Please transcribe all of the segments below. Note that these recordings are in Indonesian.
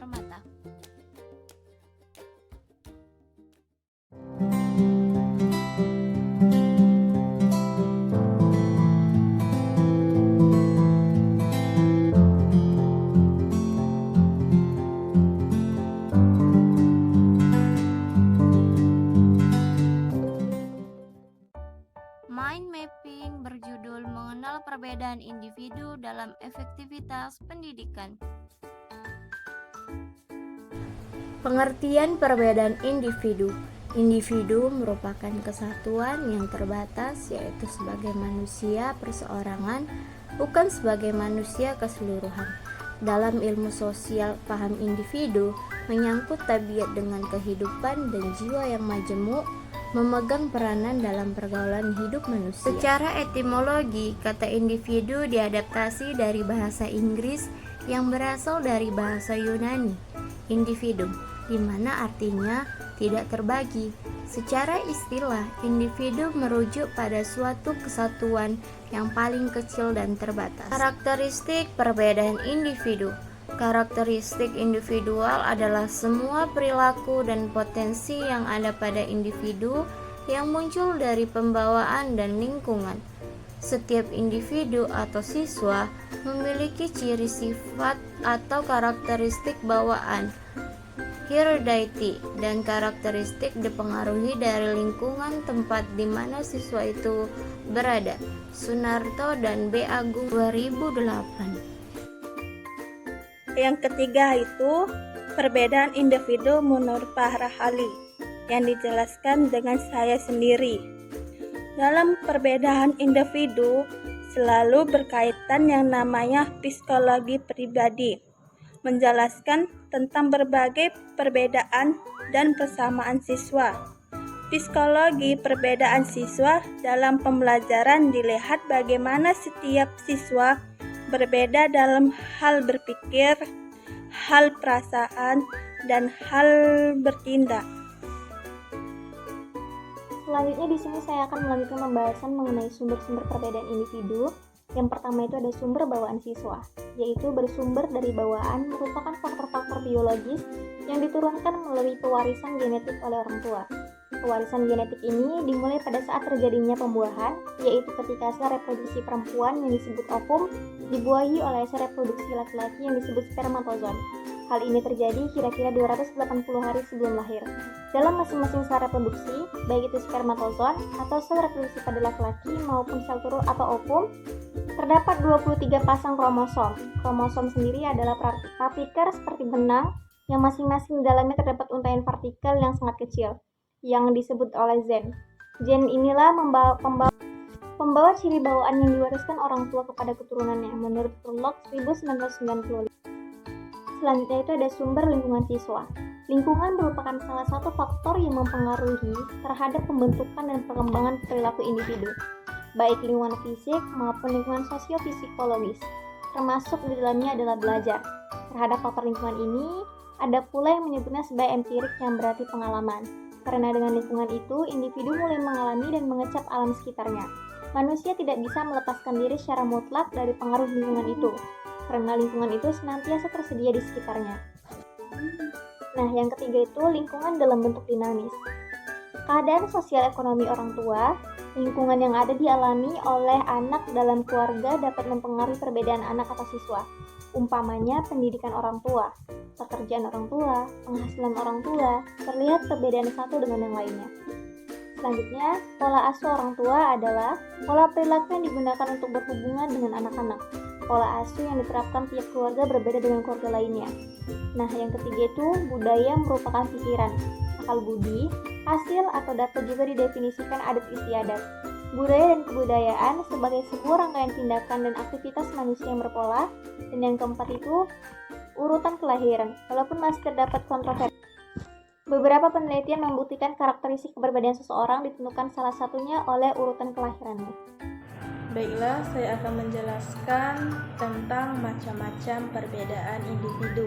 Permata. Mind mapping berjudul Mengenal Perbedaan Individu dalam Efektivitas Pendidikan. Pengertian perbedaan individu. Individu merupakan kesatuan yang terbatas, yaitu sebagai manusia perseorangan, bukan sebagai manusia keseluruhan. Dalam ilmu sosial, paham individu menyangkut tabiat dengan kehidupan dan jiwa yang majemuk, memegang peranan dalam pergaulan hidup manusia. Secara etimologi, kata individu diadaptasi dari bahasa Inggris yang berasal dari bahasa Yunani, individu, di mana artinya tidak terbagi. Secara istilah, individu merujuk pada suatu kesatuan yang paling kecil dan terbatas. Karakteristik perbedaan individu. Karakteristik individual adalah semua perilaku dan potensi yang ada pada individu yang muncul dari pembawaan dan lingkungan. Setiap individu atau siswa memiliki ciri sifat atau karakteristik bawaan, heredity, dan karakteristik dipengaruhi dari lingkungan tempat di mana siswa itu berada. Sunarto dan B. Agung 2008. Yang ketiga itu perbedaan individu menurut Pak Rahali yang dijelaskan dengan saya sendiri. Dalam perbedaan individu selalu berkaitan yang namanya psikologi pribadi, menjelaskan tentang berbagai perbedaan dan persamaan siswa. Psikologi perbedaan siswa dalam pembelajaran dilihat bagaimana setiap siswa berbeda dalam hal berpikir, hal perasaan, dan hal bertindak. Selanjutnya di sini saya akan melanjutkan pembahasan mengenai sumber-sumber perbedaan individu. Yang pertama itu ada sumber bawaan siswa, yaitu bersumber dari bawaan merupakan faktor-faktor biologis yang diturunkan melalui pewarisan genetik oleh orang tua. Pewarisan genetik ini dimulai pada saat terjadinya pembuahan, yaitu ketika sel reproduksi perempuan yang disebut ovum dibuahi oleh sel reproduksi laki-laki yang disebut spermatozoon. Hal ini terjadi kira-kira 280 hari sebelum lahir. Dalam masing-masing sel reproduksi, baik itu spermatozoon atau sel reproduksi pada laki-laki maupun sel turun atau ovum, terdapat 23 pasang kromosom. Kromosom sendiri adalah partikel seperti benang yang masing-masing di dalamnya terdapat untaian partikel yang sangat kecil, yang disebut oleh gen. Gen inilah pembawa ciri bawaan yang diwariskan orang tua kepada keturunannya menurut Prolog 1995. Selanjutnya itu ada sumber lingkungan siswa. Lingkungan merupakan salah satu faktor yang mempengaruhi terhadap pembentukan dan perkembangan perilaku individu, baik lingkungan fisik maupun lingkungan sosio-psikologis. Termasuk di dalamnya adalah belajar. Terhadap faktor lingkungan ini, ada pula yang menyebutnya sebagai empirik yang berarti pengalaman. Karena dengan lingkungan itu, individu mulai mengalami dan mengecap alam sekitarnya. Manusia tidak bisa melepaskan diri secara mutlak dari pengaruh lingkungan itu, karena lingkungan itu senantiasa tersedia di sekitarnya. Nah, yang ketiga itu lingkungan dalam bentuk dinamis. Keadaan sosial ekonomi orang tua, lingkungan yang ada dialami oleh anak dalam keluarga dapat mempengaruhi perbedaan anak atau siswa. Umpamanya pendidikan orang tua, pekerjaan orang tua, penghasilan orang tua, terlihat perbedaan satu dengan yang lainnya. Selanjutnya, pola asuh orang tua adalah pola perilaku yang digunakan untuk berhubungan dengan anak-anak. Pola asuh yang diterapkan tiap keluarga berbeda dengan keluarga lainnya. Nah, yang ketiga itu budaya merupakan pikiran. Akal budi, hasil atau dapat juga didefinisikan adat istiadat. Budaya dan kebudayaan sebagai sebuah rangkaian tindakan dan aktivitas manusia yang berpola. Dan yang keempat itu urutan kelahiran. Walaupun masih terdapat kontroversi, beberapa penelitian membuktikan karakteristik keberbedaan seseorang ditentukan salah satunya oleh urutan kelahirannya. Baiklah, saya akan menjelaskan tentang macam-macam perbedaan individu.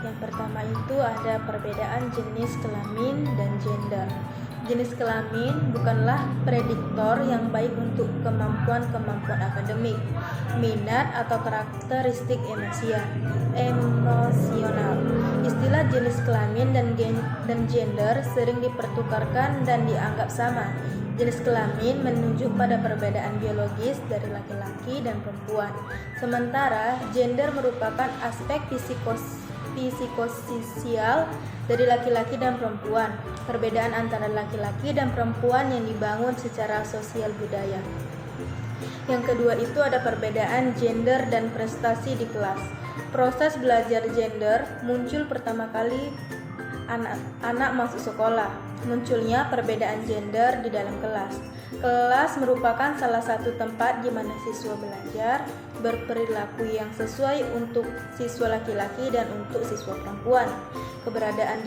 Yang pertama itu ada perbedaan jenis kelamin dan gender. Jenis kelamin bukanlah prediktor yang baik untuk kemampuan-kemampuan akademik, minat atau karakteristik emosional. jenis kelamin dan gender sering dipertukarkan dan dianggap sama. Jenis kelamin menunjuk pada perbedaan biologis dari laki-laki dan perempuan. Sementara gender merupakan aspek psikososial dari laki-laki dan perempuan. Perbedaan antara laki-laki dan perempuan yang dibangun secara sosial budaya. Yang kedua itu ada perbedaan gender dan prestasi di kelas. Proses belajar gender muncul pertama kali anak masuk sekolah. Munculnya perbedaan gender di dalam kelas. Kelas merupakan salah satu tempat di mana siswa belajar berperilaku yang sesuai untuk siswa laki-laki dan untuk siswa perempuan. Keberadaan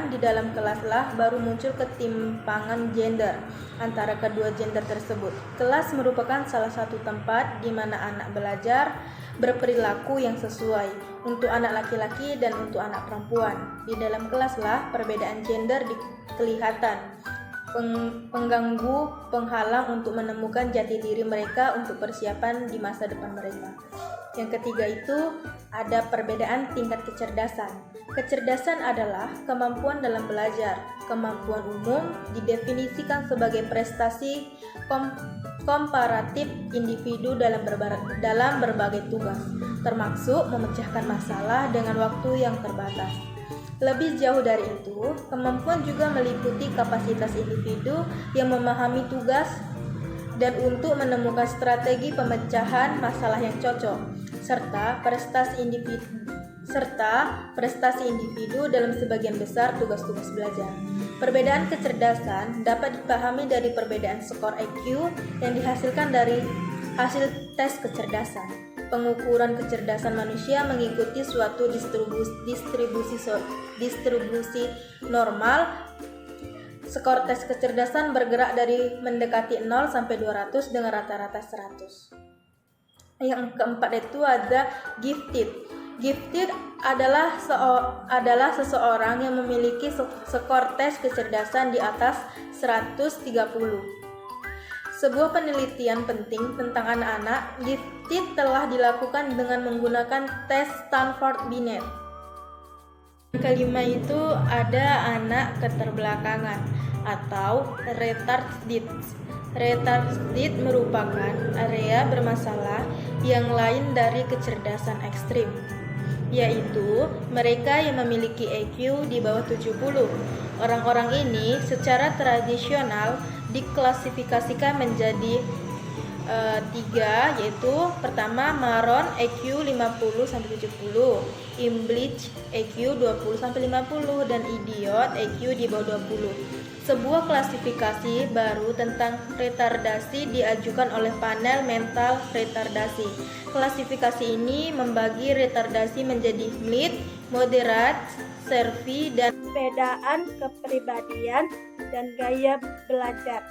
di dalam kelaslah baru muncul ketimpangan gender antara kedua gender tersebut. Kelas merupakan salah satu tempat di mana anak belajar berperilaku yang sesuai untuk anak laki-laki dan untuk anak perempuan. Di dalam kelaslah perbedaan gender kelihatan, pengganggu, penghalang untuk menemukan jati diri mereka untuk persiapan di masa depan mereka. Yang ketiga itu ada perbedaan tingkat kecerdasan. Kecerdasan adalah kemampuan dalam belajar. Kemampuan umum didefinisikan sebagai prestasi komparatif individu dalam berbagai tugas, termasuk memecahkan masalah dengan waktu yang terbatas. Lebih jauh dari itu, kemampuan juga meliputi kapasitas individu yang memahami tugas dan untuk menemukan strategi pemecahan masalah yang cocok, serta prestasi individu dalam sebagian besar tugas-tugas belajar. Perbedaan kecerdasan dapat dipahami dari perbedaan skor IQ yang dihasilkan dari hasil tes kecerdasan. Pengukuran kecerdasan manusia mengikuti suatu distribusi normal. Skor tes kecerdasan bergerak dari mendekati 0 sampai 200 dengan rata-rata 100. Yang keempat itu ada gifted. Gifted adalah seseorang yang memiliki skor tes kecerdasan di atas 130. Sebuah penelitian penting tentang anak-anak gifted telah dilakukan dengan menggunakan tes Stanford Binet. Yang kelima itu ada anak keterbelakangan atau retarded. Retarded merupakan area bermasalah yang lain dari kecerdasan ekstrim, yaitu mereka yang memiliki IQ di bawah 70. Orang-orang ini secara tradisional diklasifikasikan menjadi 3, yaitu pertama Maron IQ 50-70, Imlich IQ 20-50, dan Idiot IQ di bawah 20. Sebuah klasifikasi baru tentang retardasi diajukan oleh panel mental retardasi. Klasifikasi ini membagi retardasi menjadi mild, moderate, severe, dan perbedaan kepribadian dan gaya belajar.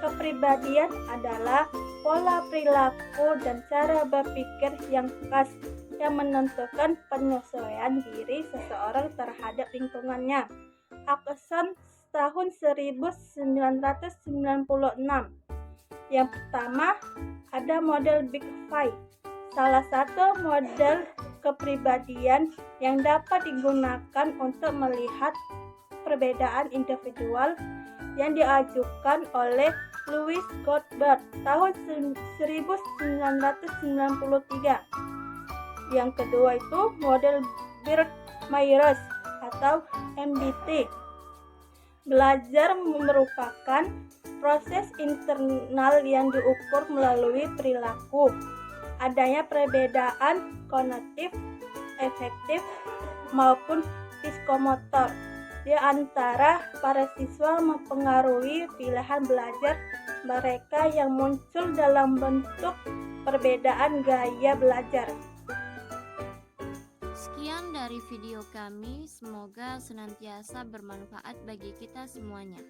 Kepribadian adalah pola perilaku dan cara berpikir yang khas yang menentukan penyesuaian diri seseorang terhadap lingkungannya. Akson tahun 1996. Yang pertama ada model Big Five. Salah satu model kepribadian yang dapat digunakan untuk melihat perbedaan individual yang diajukan oleh Louis Goldberg tahun 1993. Yang kedua itu model Bird-Myers atau MBT. Belajar merupakan proses internal yang diukur melalui perilaku. Adanya perbedaan kognitif, efektif, maupun psikomotor di antara para siswa mempengaruhi pilihan belajar mereka yang muncul dalam bentuk perbedaan gaya belajar. Sekian dari video kami, semoga senantiasa bermanfaat bagi kita semuanya.